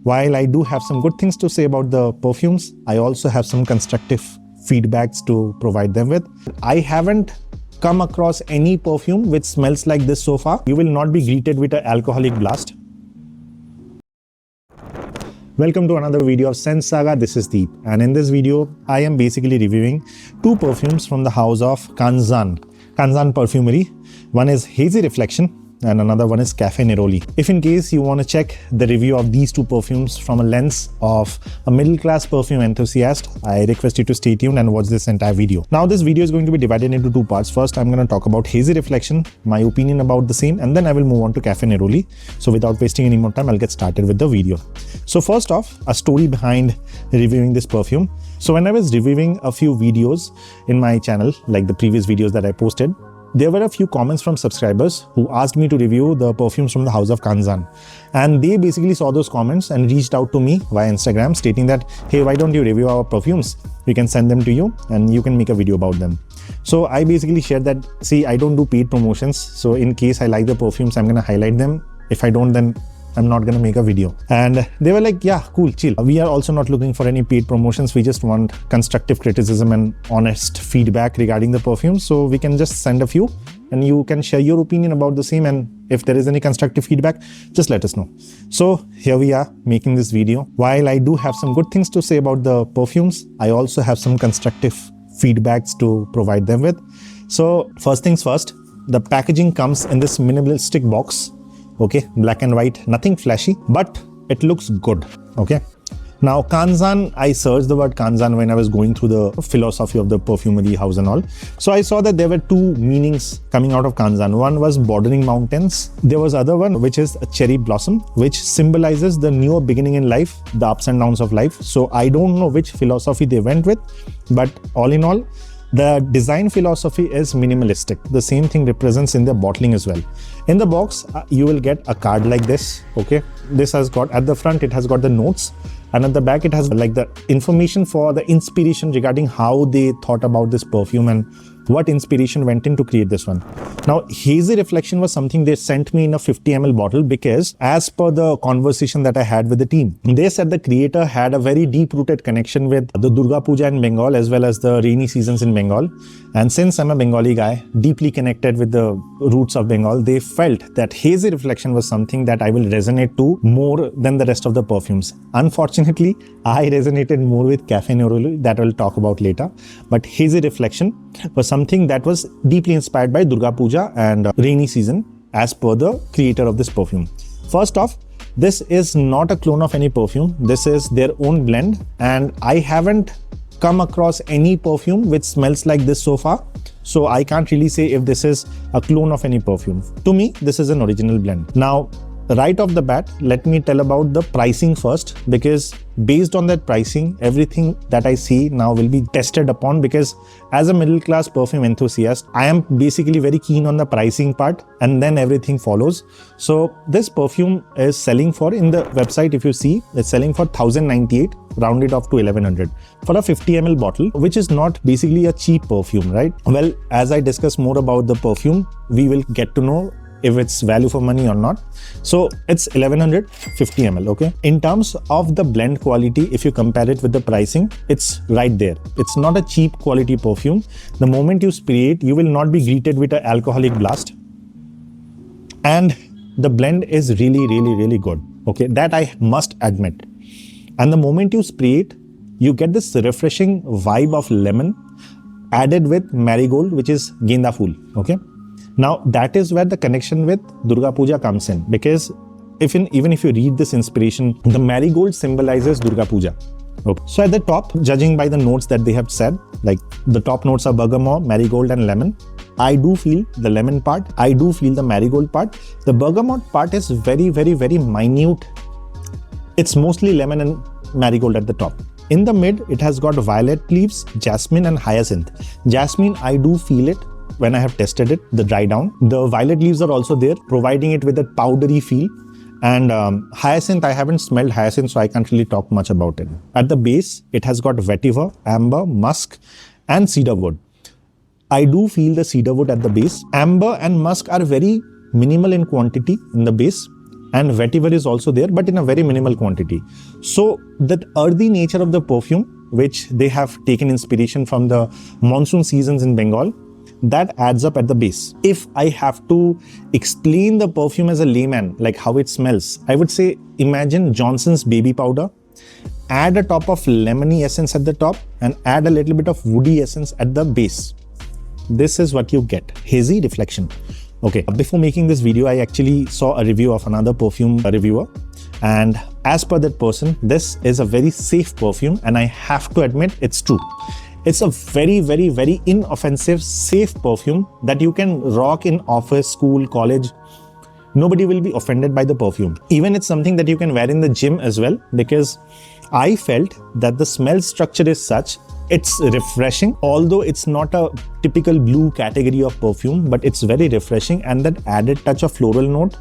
While I do have some good things to say about the perfumes, I also have some constructive feedbacks to provide them with. I haven't come across any perfume which smells like this so far. You will not be greeted with an alcoholic blast. Welcome to another video of Scent Saga. This is Deep, and in this video I am basically reviewing two perfumes from the House of Kanzan Perfumery. One is Hazy Reflection and another one is Café Neroli. If in case you want to check the review of these two perfumes from a lens of a middle-class perfume enthusiast, I request you to stay tuned and watch this entire video. Now this video is going to be divided into two parts. First, I'm going to talk about Hazy Reflection, my opinion about the same, and then I will move on to Café Neroli. So without wasting any more time, I'll get started with the video. So first off, a story behind reviewing this perfume. So when I was reviewing a few videos in my channel, like the previous videos that I posted, there were a few comments from subscribers who asked me to review the perfumes from the House of Kanzan. And they basically saw those comments and reached out to me via Instagram stating that, hey, why don't you review our perfumes? We can send them to you and you can make a video about them. So I basically shared that, see, I don't do paid promotions. So in case I like the perfumes, I'm going to highlight them. If I don't, then I'm not going to make a video. And they were like, yeah, cool, chill. We are also not looking for any paid promotions. We just want constructive criticism and honest feedback regarding the perfume. So we can just send a few and you can share your opinion about the same. And if there is any constructive feedback, just let us know. So here we are making this video. While I do have some good things to say about the perfumes, I also have some constructive feedbacks to provide them with. So first things first, the packaging comes in this minimalistic box. Okay, black and white, nothing flashy, but it looks good. Okay. Now Kanzan, I searched the word Kanzan when I was going through the philosophy of the perfumery house and all. So I saw that there were two meanings coming out of Kanzan. One was bordering mountains. There was other one, which is a cherry blossom, which symbolizes the newer beginning in life, the ups and downs of life. So I don't know which philosophy they went with, but all in all, the design philosophy is minimalistic. The same thing represents in the bottling as well. In the box, you will get a card like this. Okay, this has got at the front, it has got the notes, and at the back, it has like the information for the inspiration regarding how they thought about this perfume and what inspiration went in to create this one. Now, Hazy Reflection was something they sent me in a 50 ml bottle because as per the conversation that I had with the team, they said the creator had a very deep-rooted connection with the Durga Puja in Bengal as well as the rainy seasons in Bengal. And since I'm a Bengali guy, deeply connected with the roots of Bengal, they felt that Hazy Reflection was something that I will resonate to more than the rest of the perfumes. Unfortunately, I resonated more with Café Neroli, that I'll talk about later. But Hazy Reflection was something that was deeply inspired by Durga Puja and rainy season as per the creator of this perfume. First off, this is not a clone of any perfume. This is their own blend, and I haven't come across any perfume which smells like this so far. So I can't really say if this is a clone of any perfume. To me, this is an original blend. Now, right off the bat, let me tell about the pricing first, because based on that pricing, everything that I see now will be tested upon, because as a middle-class perfume enthusiast, I am basically very keen on the pricing part and then everything follows. So this perfume is selling for, in the website, if you see, it's selling for 1098, rounded off to 1100 for a 50 ml bottle, which is not basically a cheap perfume, right? Well, as I discuss more about the perfume, we will get to know if it's value for money or not. So it's 1150 ml. Okay, in terms of the blend quality, if you compare it with the pricing, it's right there. It's not a cheap quality perfume. The moment you spray it, you will not be greeted with an alcoholic blast, and the blend is really good. Okay, that I must admit. And the moment you spray it, you get this refreshing vibe of lemon added with marigold, which is genda phool. Okay, now that is where the connection with Durga Puja comes in, because even if you read this inspiration, the marigold symbolizes Durga Puja. Okay. So at the top, judging by the notes that they have said, like the top notes are bergamot, marigold and lemon. I do feel the lemon part. I do feel the marigold part. The bergamot part is very minute. It's mostly lemon and marigold at the top. In the mid, it has got violet leaves, jasmine and hyacinth. Jasmine, I do feel it when I have tested it, the dry down. The violet leaves are also there, providing it with a powdery feel. And hyacinth, I haven't smelled hyacinth, so I can't really talk much about it. At the base, it has got vetiver, amber, musk and cedarwood. I do feel the cedarwood at the base. Amber and musk are very minimal in quantity in the base. and vetiver is also there, but in a very minimal quantity. So that earthy nature of the perfume, which they have taken inspiration from the monsoon seasons in Bengal, that adds up at the base. If I have to explain the perfume as a layman, like how it smells, I would say imagine Johnson's baby powder, add a top of lemony essence at the top and add a little bit of woody essence at the base. This is what you get. Hazy Reflection. Okay, before making this video, I actually saw a review of another perfume reviewer, and as per that person, this is a very safe perfume, and I have to admit it's true. It's a very, very, very inoffensive, safe perfume that you can rock in office, school, college. Nobody will be offended by the perfume. Even it's something that you can wear in the gym as well, because I felt that the smell structure is such, it's refreshing, although it's not a typical blue category of perfume, but it's very refreshing, and that added touch of floral note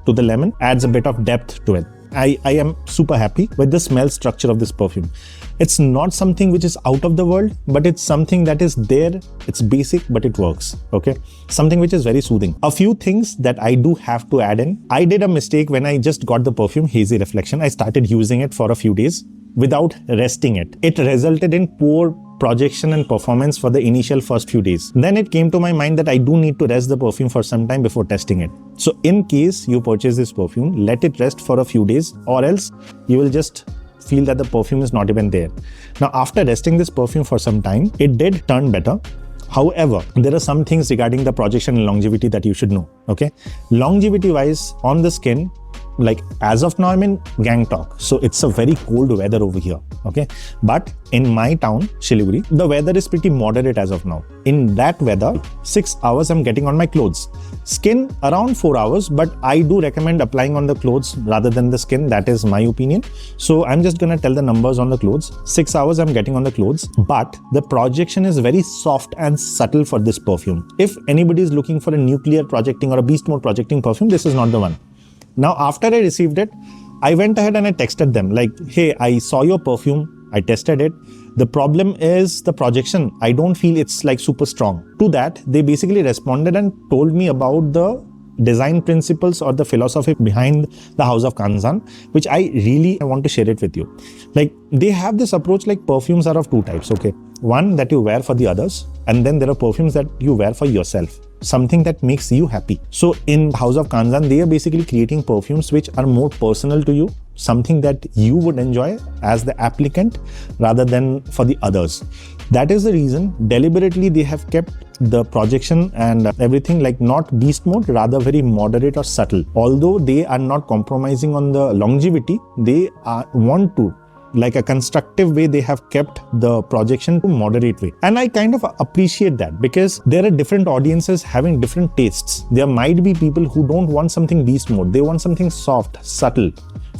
to the lemon adds a bit of depth to it. I am super happy with the smell structure of this perfume. It's not something which is out of the world, but it's something that is there. It's basic, but it works. Okay, something which is very soothing. A few things that I do have to add in. I did a mistake when I just got the perfume Hazy Reflection. I started using it for a few days without resting it. It resulted in poor projection and performance for the initial first few days. Then it came to my mind that I do need to rest the perfume for some time before testing it. So in case you purchase this perfume, let it rest for a few days, or else you will just feel that the perfume is not even there. Now, after resting this perfume for some time, it did turn better. However, there are some things regarding the projection and longevity that you should know. Okay, longevity wise on the skin, like as of now I'm in Gangtok, so it's a very cold weather over here. Okay, but in my town Siliguri, the weather is pretty moderate as of now. In that weather, 6 hours I'm getting on my clothes. Skin around 4 hours, but I do recommend applying on the clothes rather than the skin. That is my opinion. So I'm just gonna tell the numbers on the clothes. 6 hours I'm getting on the clothes, but the projection is very soft and subtle for this perfume. If anybody is looking for a nuclear projecting or a beast mode projecting perfume, this is not the one. Now, after I received it, I went ahead and I texted them like, hey, I saw your perfume, I tested it. The problem is the projection. I don't feel it's like super strong. To that, they basically responded and told me about the design principles or the philosophy behind the House of Kanzan, which I want to share it with you. Like, they have this approach like perfumes are of two types, okay? One that you wear for the others, and then there are perfumes that you wear for yourself. Something that makes you happy. So in House of Kanzan, they are basically creating perfumes which are more personal to you, something that you would enjoy as the applicant rather than for the others. That is the reason deliberately they have kept the projection and everything like not beast mode, rather very moderate or subtle. Although they are not compromising on the longevity, they want to, like a constructive way, they have kept the projection to moderate way. And I kind of appreciate that, because there are different audiences having different tastes. There might be people who don't want something beast mode. They want something soft, subtle.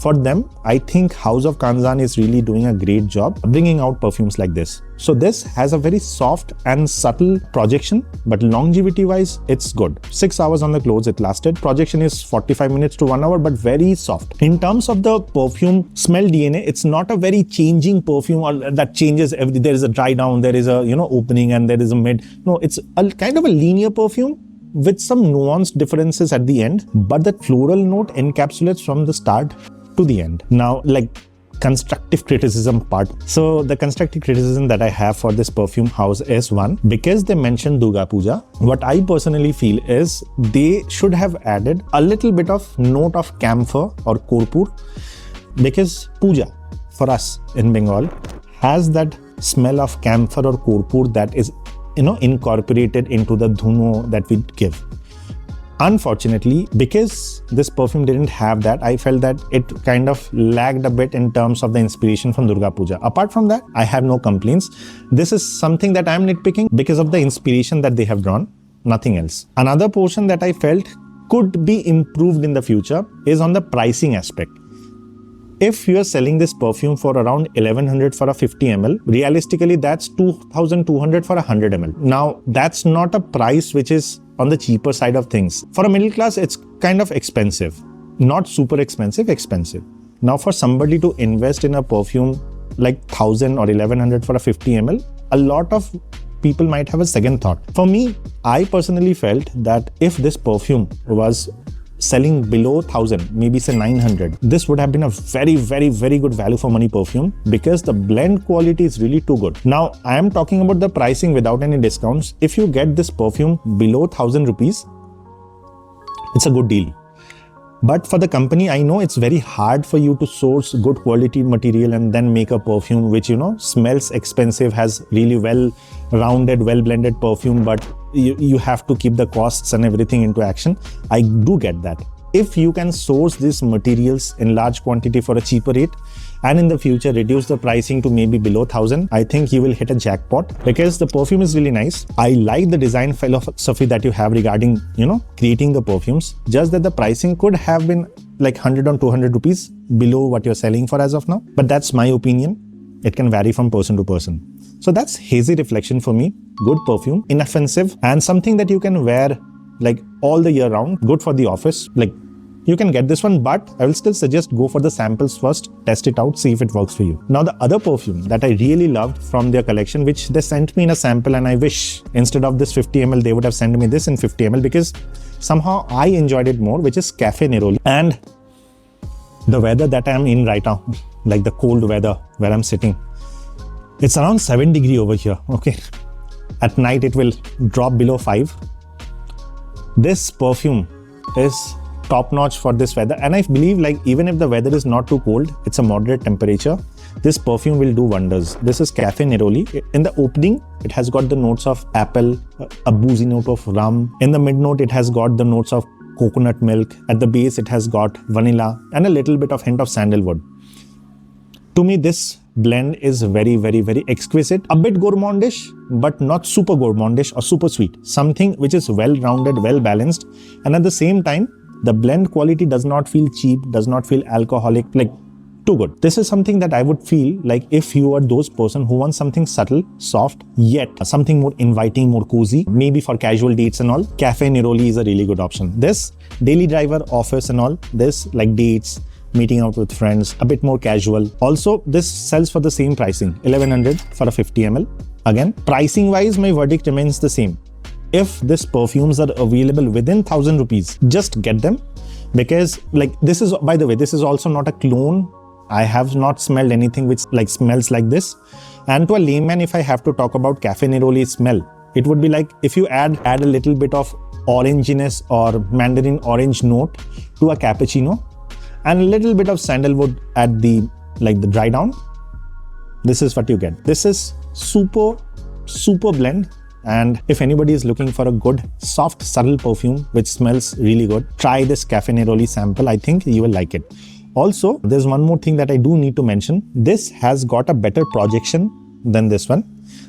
For them, I think House of Kanzan is really doing a great job bringing out perfumes like this. So this has a very soft and subtle projection, but longevity wise, it's good. 6 hours on the clothes it lasted. Projection is 45 minutes to 1 hour, but very soft. In terms of the perfume smell DNA, it's not a very changing perfume or that changes every, there is a dry down, there is a, opening and there is a mid. No, it's a kind of a linear perfume with some nuanced differences at the end, but that floral note encapsulates from the start to the end. Now, like constructive criticism part. So the constructive criticism that I have for this perfume house is one, because they mentioned Durga Puja, what I personally feel is they should have added a little bit of note of camphor or korpur, because puja for us in Bengal has that smell of camphor or korpur that is, incorporated into the dhuno that we give. Unfortunately, because this perfume didn't have that, I felt that it kind of lagged a bit in terms of the inspiration from Durga Puja. Apart from that, I have no complaints. This is something that I'm nitpicking because of the inspiration that they have drawn, nothing else. Another portion that I felt could be improved in the future is on the pricing aspect. If you are selling this perfume for around 1100 for a 50 ml, realistically that's 2200 for a 100 ml. Now, that's not a price which is on the cheaper side of things. For a middle class, it's kind of expensive. Not super expensive, expensive. Now, for somebody to invest in a perfume like 1000 or 1100 for a 50 ml, a lot of people might have a second thought. For me, I personally felt that if this perfume was selling below 1000, maybe say 900, this would have been a very, very, very good value for money perfume because the blend quality is really too good. Now, I am talking about the pricing without any discounts. If you get this perfume below 1000 rupees, it's a good deal. But for the company, I know it's very hard for you to source good quality material and then make a perfume which, smells expensive, has really well-rounded, well-blended perfume, but you have to keep the costs and everything into action. I do get that. If you can source these materials in large quantity for a cheaper rate and in the future reduce the pricing to maybe below 1000, I think you will hit a jackpot because the perfume is really nice. I like the design philosophy that you have regarding, creating the perfumes. Just that the pricing could have been like 100 or 200 rupees below what you're selling for as of now. But that's my opinion. It can vary from person to person. So that's Hazy Reflection for me. Good perfume, inoffensive, and something that you can wear like all the year round. Good for the office. Like, you can get this one, but I will still suggest go for the samples first, test it out, see if it works for you. Now, the other perfume that I really loved from their collection, which they sent me in a sample, and I wish instead of this 50 ml, they would have sent me this in 50 ml because somehow I enjoyed it more, which is Café Neroli. And the weather that I am in right now, like the cold weather where I'm sitting, it's around 7 degrees over here, okay? At night, it will drop below 5. This perfume is top notch for this weather, and I believe like even if the weather is not too cold, it's a moderate temperature, this perfume will do wonders. This is Café Neroli. In the opening, it has got the notes of apple, a boozy note of rum. In the mid note, it has got the notes of coconut milk. At the base, it has got vanilla and a little bit of hint of sandalwood. To me, this blend is very, very, very exquisite. A bit gourmandish, but not super gourmandish or super sweet. Something which is well-rounded, well-balanced, and at the same time, the blend quality does not feel cheap, does not feel alcoholic, like too good. This is something that I would feel like if you are those person who wants something subtle, soft, yet something more inviting, more cozy, maybe for casual dates and all, Café Neroli is a really good option. This daily driver, office and all, this like dates, meeting out with friends, a bit more casual. Also, this sells for the same pricing, 1100 for a 50 ml. Again, pricing wise, my verdict remains the same. If these perfumes are available within 1000 rupees, just get them, because like this is, by the way, this is also not a clone. I have not smelled anything which like smells like this. And to a layman, if I have to talk about Café Neroli smell, it would be like if you add a little bit of oranginess or mandarin orange note to a cappuccino and a little bit of sandalwood at the dry down. This is what you get. This is super blend. And if anybody is looking for a good, soft, subtle perfume which smells really good, try this Café Neroli sample. I think you will like it. Also, there's one more thing that I do need to mention. This has got a better projection than this one.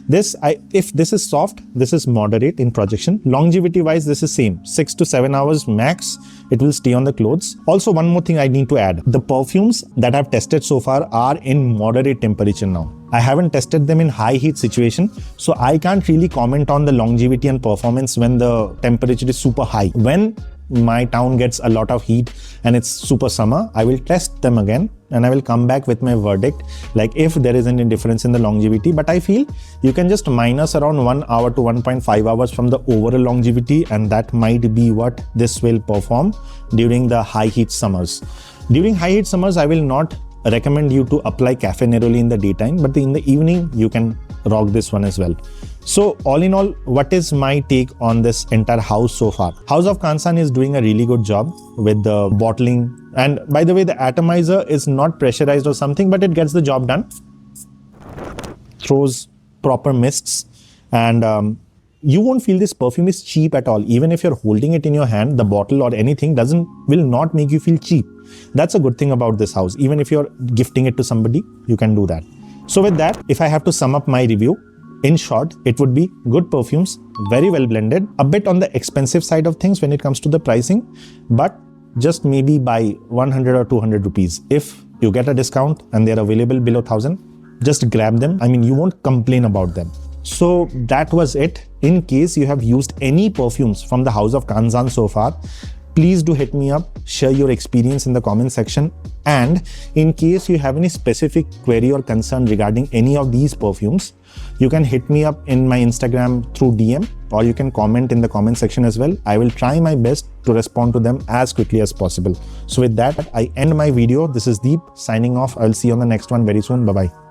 If this is soft, this is moderate in projection. Longevity wise, this is same. 6 to 7 hours max, it will stay on the clothes. Also, one more thing I need to add. The perfumes that I've tested so far are in moderate temperature now. I haven't tested them in high heat situation, so I can't really comment on the longevity and performance when the temperature is super high. When my town gets a lot of heat and it's super summer, I will test them again and I will come back with my verdict, like if there is any difference in the longevity. But I feel you can just minus around 1 hour to 1.5 hours from the overall longevity, and that might be what this will perform during the high heat summers. During high heat summers, I will not recommend you to apply Café Neroli in the daytime, but in the evening, you can rock this one as well. So all in all, what is my take on this entire house so far? House of Kanzan is doing a really good job with the bottling. And by the way, the atomizer is not pressurized or something, but it gets the job done. Throws proper mists, and you won't feel this perfume is cheap at all. Even if you're holding it in your hand, the bottle or anything will not make you feel cheap. That's a good thing about this house. Even if you're gifting it to somebody, you can do that. So with that, if I have to sum up my review, in short, it would be good perfumes, very well blended, a bit on the expensive side of things when it comes to the pricing, but just maybe by 100 or 200 rupees. If you get a discount and they're available below 1000, just grab them. I mean, you won't complain about them. So that was it. In case you have used any perfumes from the House of Kanzan so far, Please do hit me up, share your experience in the comment section. And in case you have any specific query or concern regarding any of these perfumes, you can hit me up in my Instagram through DM, or you can comment in the comment section as well. I will try my best to respond to them as quickly as possible. So with that, I end my video. This is Deep signing off. I'll see you on the next one very soon. Bye-bye.